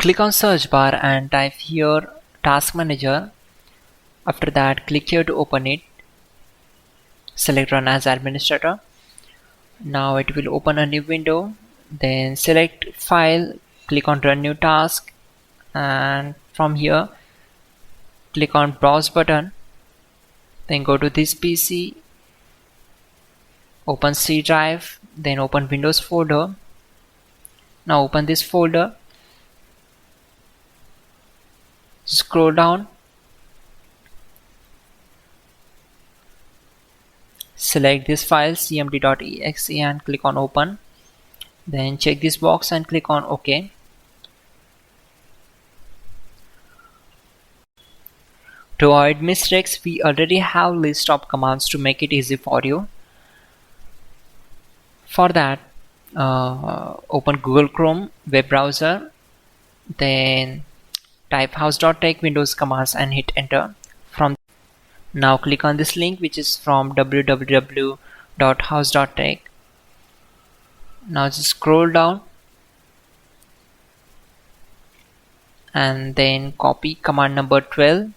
Click on search bar and type here task manager. After that, click here to open it. Select run as administrator. Now it will open a new window. Then select file, click on run new task, and from here click on browse button. Then go to this PC, open C drive, then open Windows folder. Now open this folder, scroll down, select this file cmd.exe and click on open. Then check this box and click on OK. To avoid mistakes, we already have list of commands to make it easy for you. For that, open Google Chrome web browser, then type hows.tech Windows commands and hit enter. Now click on this link, which is from www.hows.tech. Now just scroll down and then copy command number 12.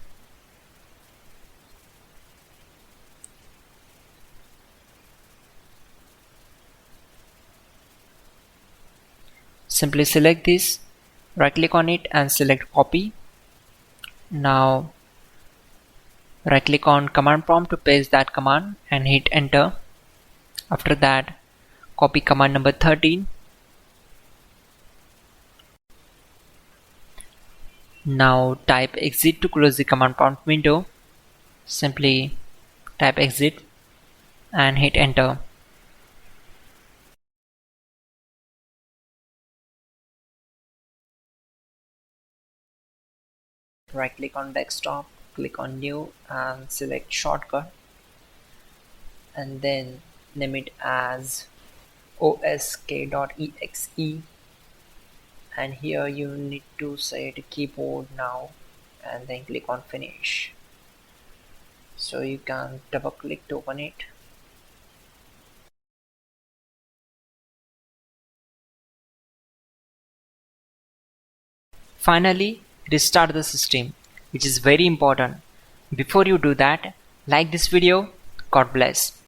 Simply select this, right click on it and select copy. Now right click on command prompt to paste that command and hit enter. After that, copy command number 13. Now type exit to close the command prompt window. Simply type exit and hit enter. Right click on desktop, click on new and select shortcut, and then name it as onscreen.exe, and here you need to set keyboard now and then click on finish. So you can double click to open it. Finally, restart the system, which is very important. Before you do that, like this video. God bless.